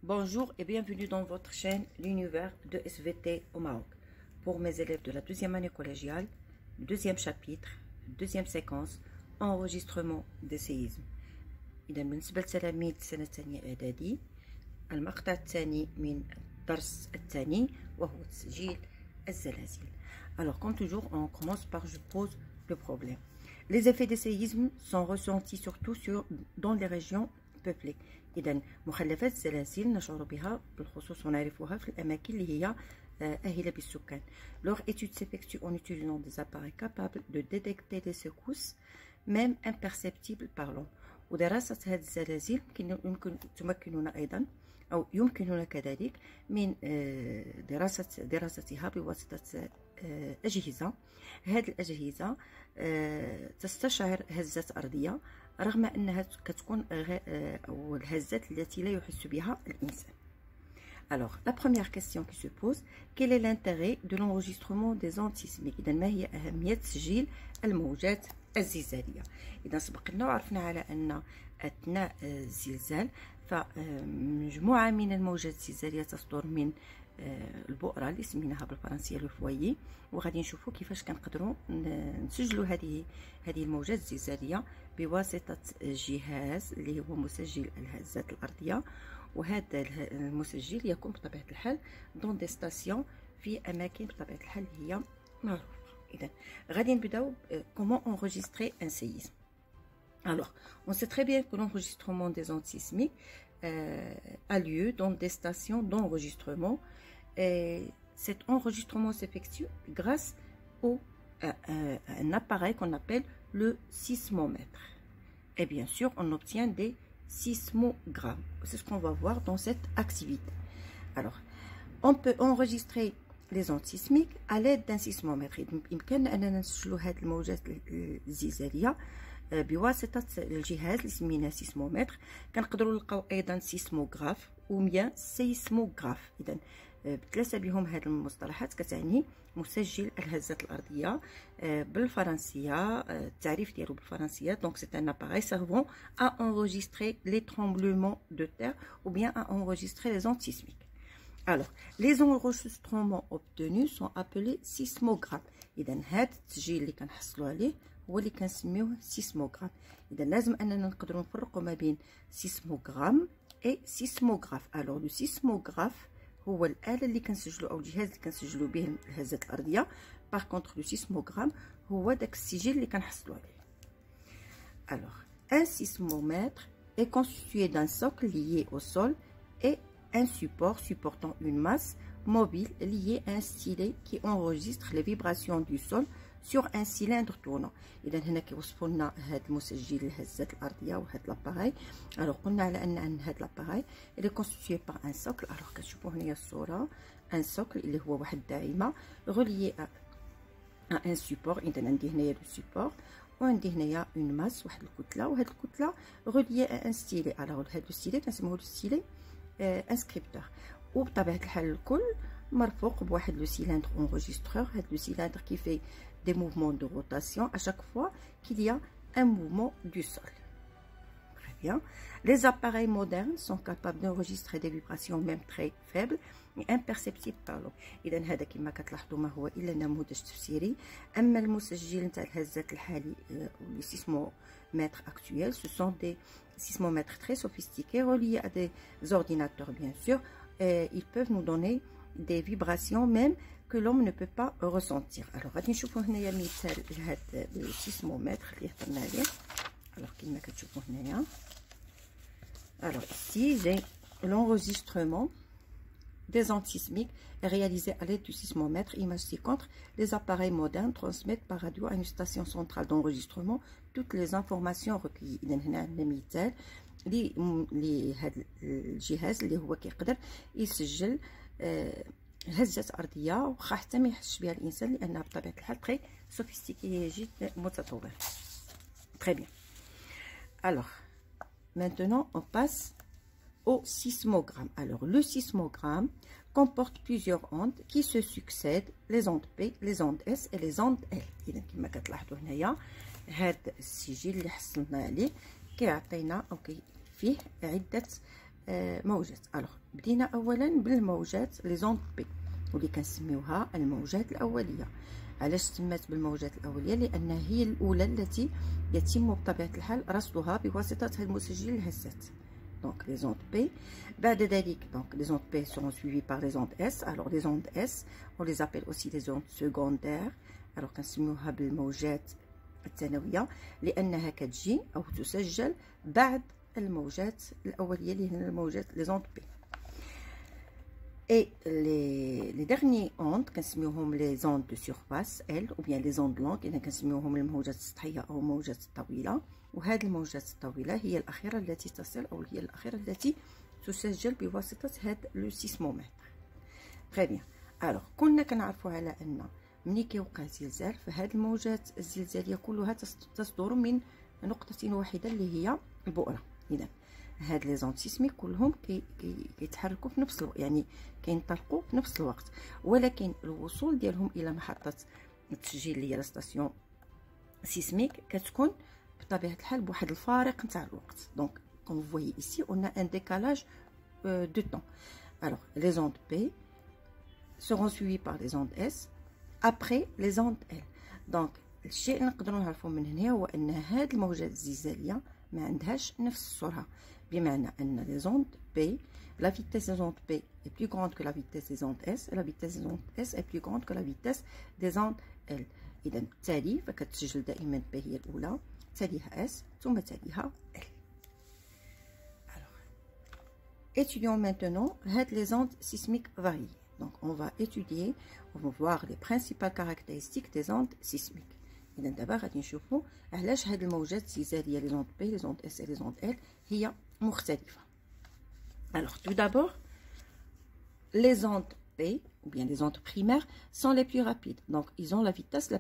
Bonjour et bienvenue dans votre chaîne L'univers de SVT au Maroc. Pour mes élèves de la deuxième année collégiale, deuxième chapitre, deuxième séquence, enregistrement des séismes. إذا بالنسبة لتلاميذ السنة الثانية إعدادي، المقطع الثاني من الدرس الثاني وهو تسجيل الزلازل. Alors comme toujours, on commence par je pose le problème. Les effets des séismes sont ressentis surtout dans les régions peuplées. إذا مخلفات الزلازل نشعر بها بالخصوص ونعرفها في الأماكن اللي هي أهلة بالسكان. Leur étude s'effectue en utilisant des appareils capables de détecter les secousses, même imperceptibles par l'homme. ودراسة هذه الزلازل يمكن تمكننا أيضا أو يمكننا كذلك من دراستها بواسطة أجهزة. هذه الأجهزة تستشعر هزات أرضية رغم أنها كتكون أو الهزات التي لا يحس بها الإنسان. Alors, la première question qui se pose, quel est l'intérêt de l'enregistrement des ondes sismiques؟ إذا ما هي أهمية تسجيل الموجات الزلزالية؟ إذا سبق لنا وعرفنا على أن أثناء الزلزال فمجموعة من الموجات الزلزالية تصدر من البؤرة اللي سميناها بالفرنسية لو فويي، وغادي نشوفوا كيفاش كنقدروا نسجلوا هذه الموجات الزلزالية بواسطة جهاز اللي هو مسجل الهزات الأرضية. وهذا المسجل يكون بطبيعة الحال دون دي ستاسيون في أماكن بطبيعة الحال هي معروفة. إذا غادي نبداو comment enregistrer un séisme. Alors, on sait très bien que l'enregistrement des ondes sismiques a lieu dans des stations d'enregistrement. Cet enregistrement s'effectue grâce à un appareil qu'on appelle le sismomètre. Et bien sûr, on obtient des sismogrammes. C'est ce qu'on va voir dans cette activité. Alors, on peut enregistrer les ondes sismiques à l'aide d'un sismomètre. يمكن أننا نسجلوا هذه الموجات الزلزالية بواسطة الجهاز اللي سميناه سيسمومتر. كنقدروا نلقاو أيضا سيسموغراف وميا سيسموغراف. إذا بثلاثة بهم هذه المصطلحات كتعني مسجل الهزات الأرضية بالفرنسية. التعريف ديالو بالفرنسية donc c'est un appareil servant à enregistrer les tremblements de terre ou bien à enregistrer les ondes sismiques. Alors, les enregistrements obtenus sont appelés sismogrammes. إذا هذا التسجيل اللي كنحصلوا عليه هو اللي كنسميوه سيسموغرام. إذا لازم أننا نقدروا نفرقوا ما بين سيسموغرام et سيسموغراف. Alors le سيسموغراف هو الآلة اللي كنسجلوا أو الجهاز اللي كنسجلوا به الهزات الأرضية. Par contre le sismogramme هو داك السجل اللي كنحصلوا عليه. Alors un sismomètre est constitué d'un socle lié au sol et un support supportant une masse mobile liée à un stylet qui enregistre les vibrations du sol sur un cylindre tournant. إذا هنا كيوصفوا لنا هذا المسجل الهزات الأرضية وهذا لاباراي. alors قلنا على أن هذا لاباراي اللي constitué par un socle. alors كتشوفوا هنايا الصورة un socle اللي هو واحد الداعمة relié à un support. إذا عندي هنايا لو support وعندي هنايا اون ماس واحد الكتلة وهاد الكتلة relié à un stylet. alors هاد الستيلي كنسموه الستيلي انسكريبتور. وبطبيعة الحال الكل مرفوق بواحد لو سيلندر enregistreur. هاد لو سيلندر كي في des mouvements de rotation à chaque fois qu'il y a un mouvement du sol. Très bien. Les appareils modernes sont capables d'enregistrer des vibrations même très faibles et imperceptibles par l'homme. إذا هذا كما كتلاحظوا ما هو إلا نموذج تفسيري. أما المسجل نتاع الهزات الحالي les sismomètres actuels, ce sont des sismomètres très sophistiqués reliés à des ordinateurs bien sûr. Ils peuvent nous donner des vibrations même que l'homme ne peut pas ressentir. Alors غادي نشوفوا هنايا مثال لهذا السيسمومتر اللي هضرنا عليه. alors كما كتشوفوا هنايا. alors ici j'ai l'enregistrement des ondes sismiques est réalisé à l'aide du sismomètre. Image ci-contre, les appareils modernes transmettent par radio à une station centrale d'enregistrement toutes les informations recueillies. إذا هنا عندنا مثال لهذا الجهاز اللي هو كيقدر يسجل هزات أرضية وخا حتى ما يحسش بها الإنسان لأنها بطبيعة الحال تري سوفيستيكي جدا متطور. Très bien. Alors maintenant on passe au sismogramme. Alors le sismogramme comporte plusieurs ondes qui se succèdent, les ondes P, les ondes S et les ondes L. إذا كما كتلاحظوا هنايا هذا السجل اللي حصلنا عليه كيعطينا أو فيه عدة موجات. الوغ بدينا اولا بالموجات لي زوند بي واللي كنسميوها الموجات الاوليه. علاش سمات بالموجات الاوليه؟ لان هي الاولى التي يتم بطبيعه الحال رصدها بواسطه المسجل الهزات. Donc les ondes P. بعد ذلك donc les ondes P seront suivies par les ondes S. Alors les ondes S, on les appelle aussi les ondes secondaires. Alors كنسميوها بالموجات الثانويه لانها كتجي او تسجل بعد الموجات الاوليه اللي هي الموجات les ondes P. Et les derniers ondes كنسميوهم les ondes de surface L ou bien les ondes longues اللي كنسميوهم الموجات السطحيه او الموجات الطويله. وهذه الموجات الطويلة هي الأخيرة التي تصل أو هي الأخيرة التي تسجل بواسطة هذا لو سيسمومتر. تري بيان. ألوغ كنا كنعرفوا على أن ملي كيوقع زلزال فهاد الموجات الزلزالية كلها تصدر من نقطة واحدة اللي هي البؤرة. إذا هاد لي زوند سيسميك كلهم كيتحركوا في نفس الوقت، يعني كينطلقوا في نفس الوقت، ولكن الوصول ديالهم إلى محطة التسجيل اللي هي ستاسيون سيسميك كتكون بطبيعه الحال بواحد الفارق نتاع الوقت. دونك كوم فويي ايسي اون ا ان ديكالاج دو طون. الوغ لي زوند بي seront suivies par les ondes S après les ondes L. دونك الشيء اللي نقدروا نعرفوا من هنا هو ان هاد الموجات الزلزاليه ما عندهاش نفس السرعه، بمعنى ان لي زوند بي la vitesse des ondes P est plus grande que la vitesse des ondes S et la vitesse des ondes S est plus grande que la vitesse des ondes L. اذا بالتالي فكتسجل دائما بي هي الاولى، تليها S ثم تليها L. Alors, étudions maintenant les ondes sismiques variées. Donc, on va étudier, on va voir les principales caractéristiques des ondes sismiques. إذا دابا غادي نشوفوا علاش هاد الموجات الزلزالية les ondes P, les ondes S et les ondes L هي مختلفة. Alors, tout d'abord, les ondes P ou bien les ondes primaires sont les plus rapides. Donc, ils ont la vitesse la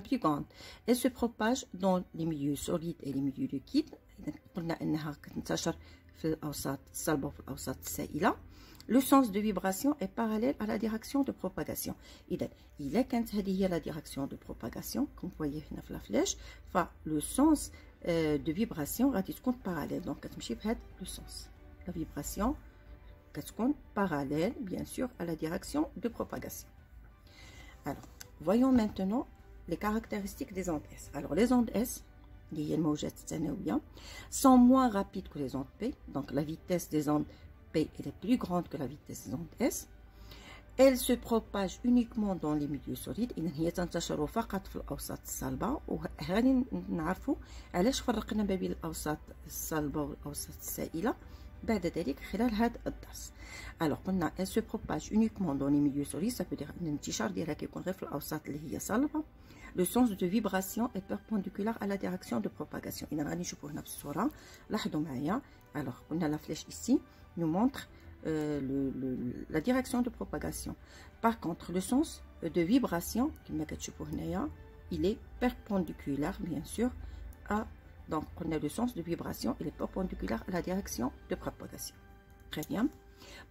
plus grande. Elle se propage dans les milieux solides et les milieux liquides. قلنا انها كتنتشر في الاوساط الصلبه وفي الاوساط السائله. Le sens de vibration est parallèle à la direction de propagation. إذا إلا كانت هذه هي la direction de propagation comme vous voyez هنا في la flèche le sens de vibration غادي تكون parallèle. donc كتمشي بهذا le sens. La vibration كتكون parallèle bien sûr à la direction de propagation. Alors voyons maintenant les caractéristiques des ondes S. Alors les ondes S اللي هي الموجات الثانوية sont moins rapides que les ondes P. Donc la vitesse des ondes P est plus grande que la vitesse des ondes S. Elle se propage uniquement dans les milieux solides. إذا هي تنتشر فقط في الأوساط الصلبة. وغادي نعرفوا علاش فرقنا ما بين الأوساط الصلبة والأوساط السائلة بعد ذلك خلال هذا الدرس. Alors قلنا elle se propage uniquement dans les milieux solides. ça veut dire أن الانتشار ديالها كيكون غير في الأوساط اللي هي صلبة. Le sens de vibration est perpendiculaire à la direction de propagation. إذا غادي نشوفوا هنا في الصورة، لاحظوا معايا. Alors قلنا la flèche ici nous montre la direction de propagation. Par contre, le sens de vibration, كما كتشوفوا هنايا, il est perpendiculaire bien sûr à, donc on a le sens de vibration, il est perpendiculaire à la direction de propagation. Très bien.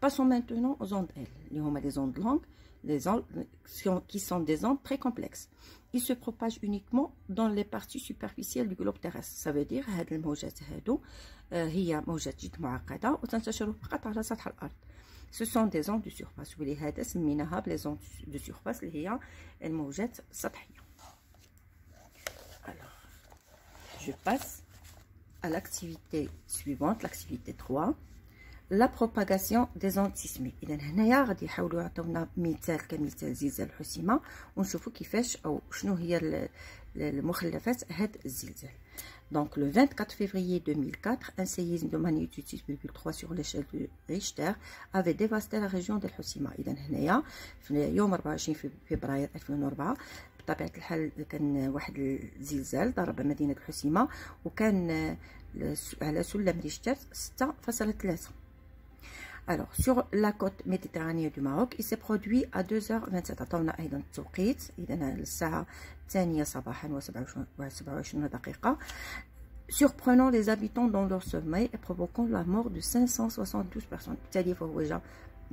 Passons maintenant aux ondes L. Les ondes longues, les ondes qui sont des ondes très complexes. Ils se propagent uniquement dans les parties superficielles du globe terrestre. Ça veut dire هاد الموجات هادو هي موجات جد معقدة وتنتشر فقط على سطح الأرض. Ce sont des ondes de surface. ولهذا سميناها بلي زوند دو سيرفاس اللي هي الموجات السطحية. Alors, je passe à l'activité suivante, l'activité 3. La propagation des ondes sismiques. إذا هنايا غادي يحاولوا يعطيونا مثال كمثال زلزال حسيمة ونشوفوا كيفاش أو شنو هي المخلفات هاد الزلزال. Donc le 24 février 2004, un séisme de magnitude 6,3 sur l'échelle de Richter avait dévasté la région de Hoshima. إذا هنايا في يوم 24 فبراير 2004 بطبيعة الحال كان واحد الزلزال ضرب مدينة هوشيما وكان على سلم ريشتر 6.3. Alors, sur la côte méditerranéenne du Maroc, il s'est produit à 2h27. عطاونا أيضا التوقيت، إذا الساعة 2 صباحا و27 دقيقة. Surprenant les habitants dans leur sommeil et provoquant la mort de 572 personnes. بالتالي فهو جا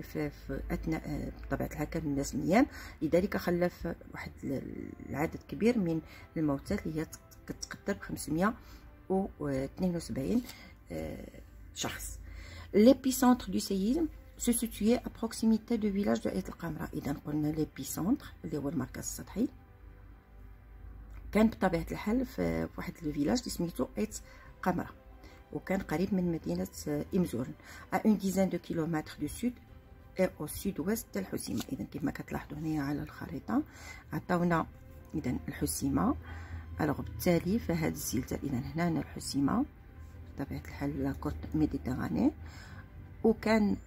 في أثناء بطبيعة الحال كان الناس نيام، لذلك خلف واحد العدد كبير من الموتى اللي هي كتقدر ب 572 شخص. l'épicentre du séisme se situait à proximité du village de Aït El-Qamra. إذا قلنا l'épicentre اللي هو المركز السطحي كان بطبيعة الحال في واحد الفيلاج اللي سميتو أيت قمرة، وكان قريب من مدينة إمزورن à une dizaine de kilomètres du sud et au sud-ouest ديال الحسيمة. إذا كما كتلاحظوا هنايا على الخريطة عطاونا إذا الحسيمة. الوغ بالتالي فهاد الزلزال إذا هنا الحسيمة بطبيعة الحال لا كوت ميديتيراني، وكان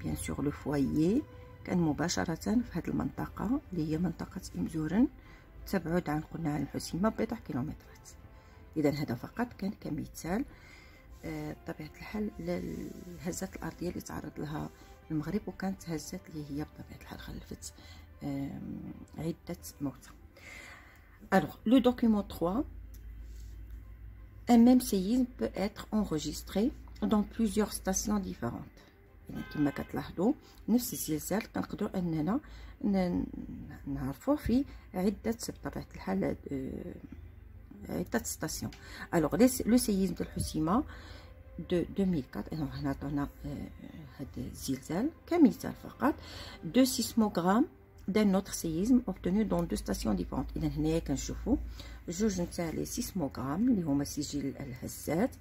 بيان سور لو فوايي كان مباشرة في هاد المنطقة اللي هي منطقة إمزورن، تبعد عن قلنا عن الحسيمة بضع كيلومترات. إذا هذا فقط كان كمثال بطبيعة الحال للهزات الأرضية اللي تعرض لها المغرب، وكانت هزات اللي هي بطبيعة الحال خلفت عدة موتى. Alors, le document 3, un même séisme peut être enregistré dans plusieurs stations différentes. يعني كما كتلاحظوا نفس الزلزال كنقدروا اننا نعرفوه في عده بطبيعه الحال عده ستاسيون. الوغ لو سيزم ديال الحسيمه دو 2004 هنا عطانا هذا الزلزال كمثال فقط. دو سيسموغرام d'un autre séisme obtenu dans deux stations différentes. إذا هنايا كنشوفوا جوج نتاع لي سيسموغرام اللي هما سجل الهزات.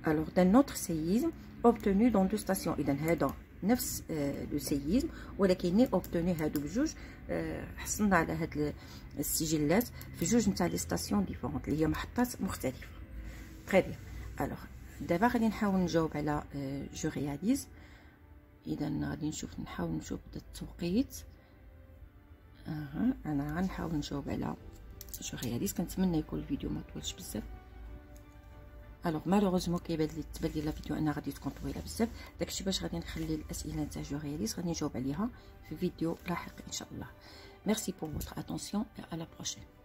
alors d'un autre séisme obtenu dans deux stations. إذا هذا نفس لو سيزم ولكن obtenu هادو بجوج حصلنا على هاد السجلات في جوج نتاع لي ستاسيون ديفيرونت اللي هي محطات مختلفة. تري بيان. alors دابا غادي نحاول نجاوب على جو رياليز. اذا غادي نحاول نشوف التوقيت. انا غنحاول نجاوب على جو رياليز. كنتمنى يكون الفيديو ما طولش بزاف. الوغ مالوغوزمون تبان لي لا فيديو انا غادي تكون طويله بزاف، داكشي باش غادي نخلي الاسئله نتاع جو رياليز غادي نجاوب عليها في فيديو لاحق ان شاء الله. ميرسي بور فوتر اتونسيون et à la prochaine.